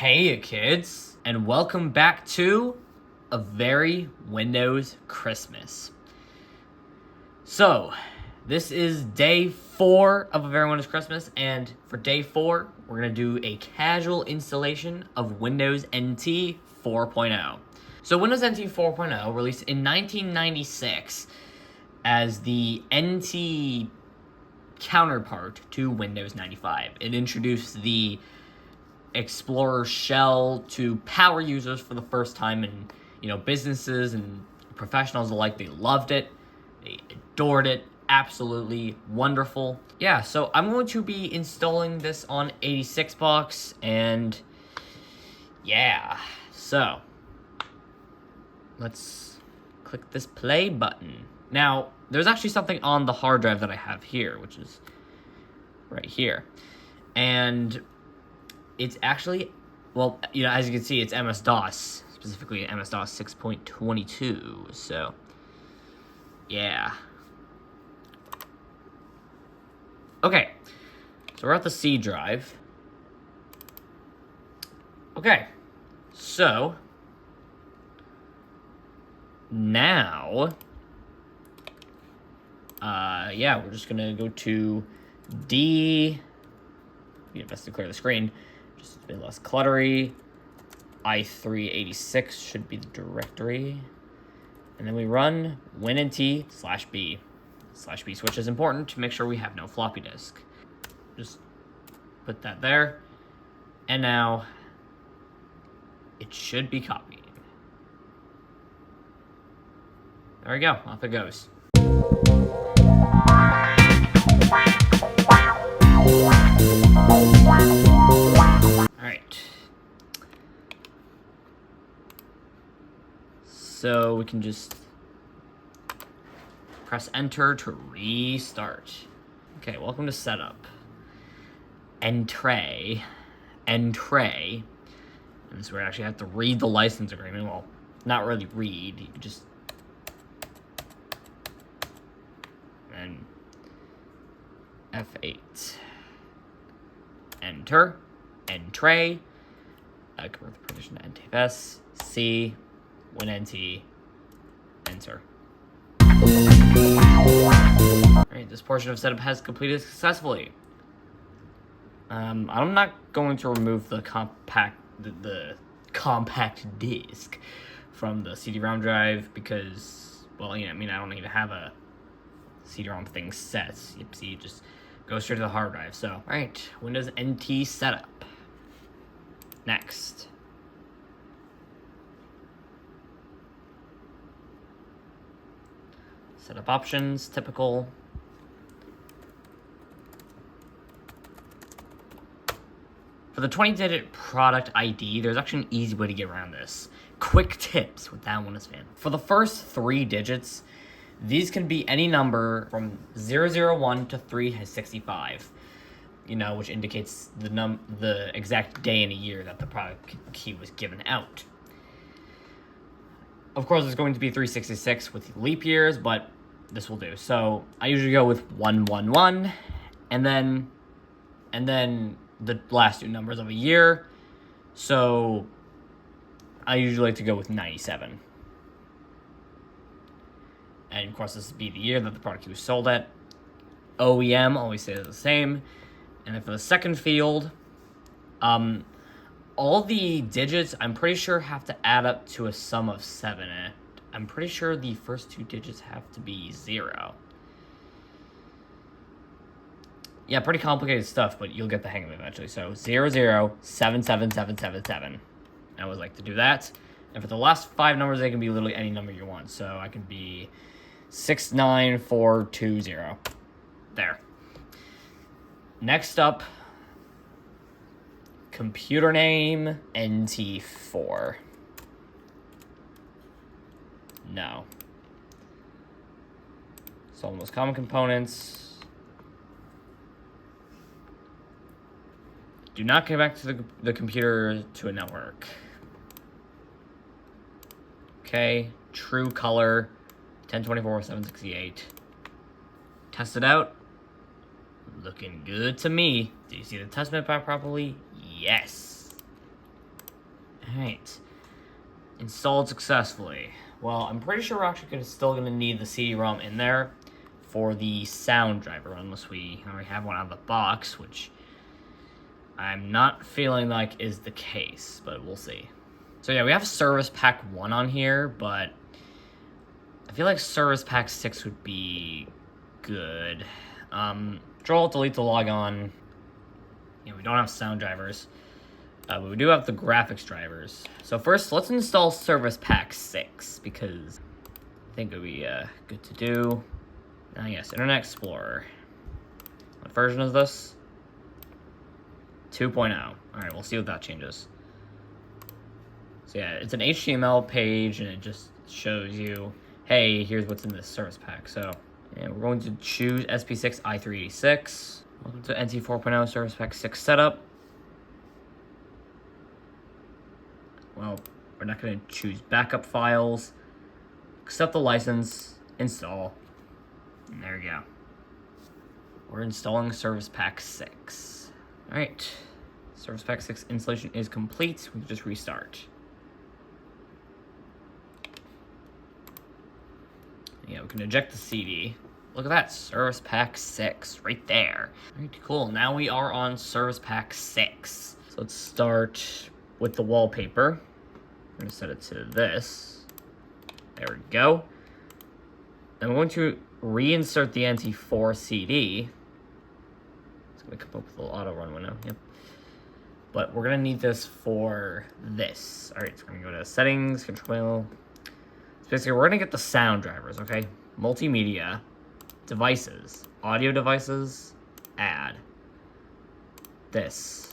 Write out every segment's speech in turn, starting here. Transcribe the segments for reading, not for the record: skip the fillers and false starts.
Hey kids, and welcome back to A Very Windows Christmas. So, this is day 4 of A Very Windows Christmas, and for day 4, we're going to do a casual installation of Windows NT 4.0. So Windows NT 4.0, released in 1996 as the NT counterpart to Windows 95. It introduced the Explorer shell to power users for the first time, and businesses and professionals alike, they loved it, they adored it, absolutely wonderful. Yeah, so I'm going to be installing this on 86 box, and yeah, so let's click this play button. Now there's actually something on the hard drive that I have here, which is right here, and it's actually, well, as you can see, it's MS-DOS, specifically MS-DOS 6.22, so, yeah. Okay, so we're at the C drive. Okay, so, now, yeah, we're just gonna go to best to clear the screen, just a bit less cluttery. i386 should be the directory. And then we run winnt/b. /b switch is important to make sure we have no floppy disk. Just put that there. And now it should be copied. There we go, off it goes. Alright. So we can just press enter to restart. Okay, welcome to setup. Entree. And this is where I actually have to read the license agreement. Well, not really read, you can just and F8. Enter. Entree. Convert the permission to NTFS. C. WinNT. Enter. Alright, this portion of setup has completed successfully. I'm not going to remove the compact disc from the CD-ROM drive because, well, I don't need to have a CD-ROM thing set. See, it just goes straight to the hard drive. So, alright, Windows NT setup. Next. Setup options, typical. For the 20-digit product ID, there's actually an easy way to get around this. Quick tips with That Windows Fan. For the first 3 digits, these can be any number from 001 to 365, which indicates the exact day and a year that the product key was given out. Of course, it's going to be 366 with leap years, but this will do. So I usually go with 111, and then the last 2 numbers of a year. So I usually like to go with 97. And of course, this would be the year that the product was sold at. OEM always stays the same. And then for the second field, all the digits, I'm pretty sure, have to add up to a sum of 7. And I'm pretty sure the first 2 digits have to be 0. Yeah, pretty complicated stuff, but you'll get the hang of it eventually. So 0077777. I always like to do that. And for the last 5 numbers, they can be literally any number you want. So I can be 69420. There. Next up, computer name NT4. No. So all the most common components. Do not connect to the computer to a network. Okay, true color, 1024/768. Test it out. Looking good to me. Do you see the test map properly? Yes. Alright. Installed successfully. Well, I'm pretty sure we're actually still going to need the CD-ROM in there for the sound driver, unless we already have one out of the box, which I'm not feeling like is the case, but we'll see. So yeah, we have Service Pack 1 on here, but I feel like Service Pack 6 would be good. Control-Delete to log on. Yeah, we don't have sound drivers. But we do have the graphics drivers. So first, let's install Service Pack 6, because I think it would be good to do. Yes, Internet Explorer. What version is this? 2.0. Alright, we'll see what that changes. So yeah, it's an HTML page, and it just shows you, hey, here's what's in this service pack. So yeah, we're going to choose SP6 i386. Welcome to NT 4.0 Service Pack 6 setup. Well, we're not going to choose backup files. Accept the license, install, and there we go. We're installing Service Pack 6. All right, Service Pack 6 installation is complete. We can just restart. Yeah, we can eject the CD. Look at that, Service Pack 6 right there. All right, cool. Now we are on Service Pack 6. So let's start with the wallpaper. I'm gonna set it to this. There we go. Then we're going to reinsert the NT4 CD. It's gonna come up with a little auto run window. Yep. But we're gonna need this for this. All right, so we're gonna go to settings, control. So basically, we're gonna get the sound drivers. Okay, multimedia, devices, audio devices, add this.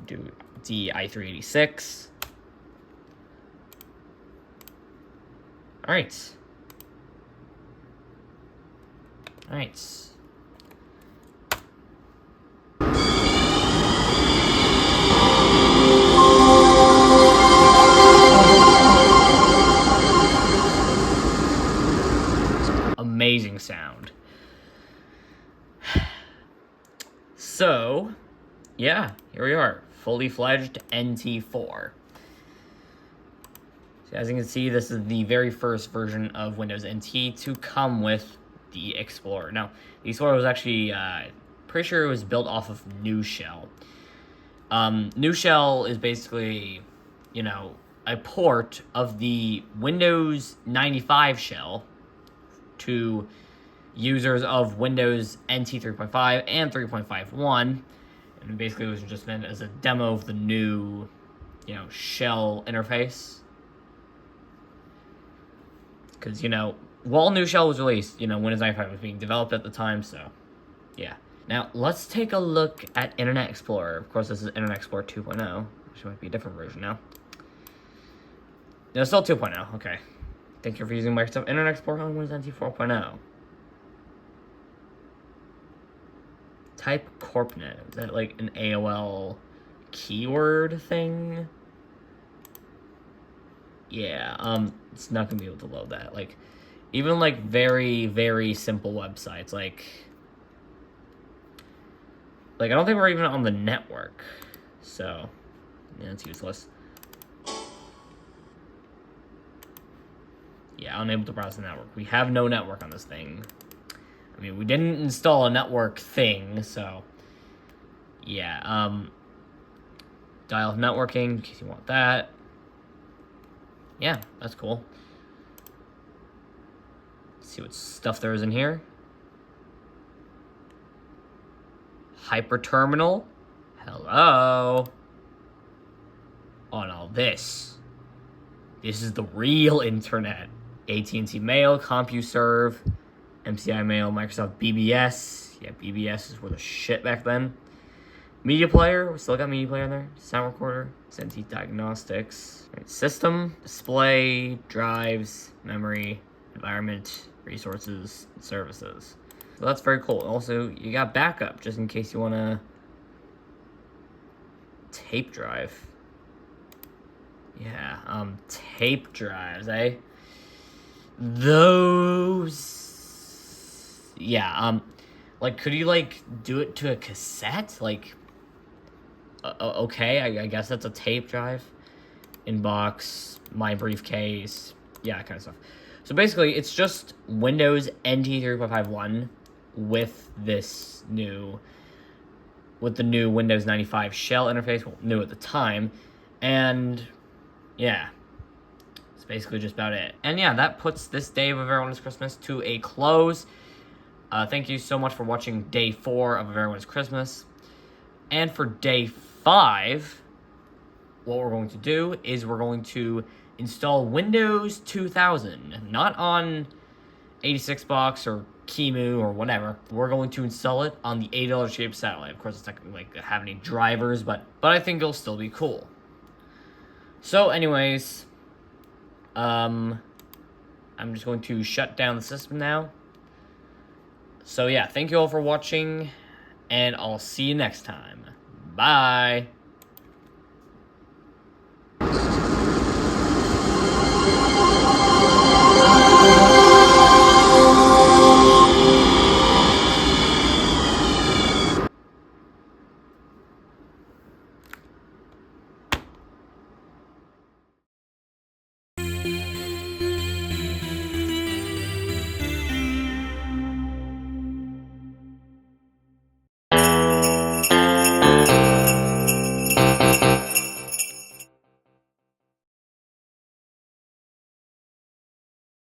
Do DI386. All right. All right. Amazing sound. So, yeah, here we are, fully fledged NT4. So as you can see, this is the very first version of Windows NT to come with the Explorer. Now, the Explorer was actually, pretty sure it was built off of New Shell. New Shell is basically, you know, a port of the Windows 95 shell to users of Windows NT 3.5 and 3.51. And basically, it was just meant as a demo of the new, you know, shell interface. Because, you know, while New Shell was released, you know, Windows 95 was being developed at the time, so, yeah. Now, let's take a look at Internet Explorer. Of course, this is Internet Explorer 2.0, which might be a different version now. No, it's still 2.0, okay. Thank you for using Microsoft Internet Explorer on Windows NT 4.0. Type CorpNet. Is that like an AOL keyword thing? Yeah, it's not gonna be able to load that. Like, even like very, very simple websites, like I don't think we're even on the network. So, yeah, it's useless. Yeah, unable to browse the network. We have no network on this thing. I mean, we didn't install a network thing, so yeah. Dial-up networking, in case you want that. Yeah, that's cool. Let's see what stuff there is in here. Hyperterminal. Hello. Oh no, this is the real internet. AT&T Mail, CompuServe, MCI Mail, Microsoft BBS. Yeah, BBS is where the shit back then. Media player, we still got media player in there. Sound recorder, NT Diagnostics. Right, system, display, drives, memory, environment, resources, and services. So that's very cool. Also, you got backup just in case you want to tape drive. Yeah, tape drives, eh? Those, yeah, Like, could you, like, do it to a cassette? Like, okay, I guess that's a tape drive. Inbox, my briefcase, yeah, kind of stuff. So basically, it's just Windows NT 3.51 with the new Windows 95 shell interface, well, new at the time, and yeah, it's basically just about it. And yeah, that puts this day of A Very Wondrous Christmas to a close. Thank you so much for watching day 4 of A Very Wondrous Christmas. And for day 5, what we're going to do is we're going to install Windows 2000, not on 86 box or Kimu or whatever. We're going to install it on the $8 shaped satellite. Of course, it's not going to have any drivers, but I think it'll still be cool. So, anyways, I'm just going to shut down the system now. So yeah, thank you all for watching, and I'll see you next time. Bye!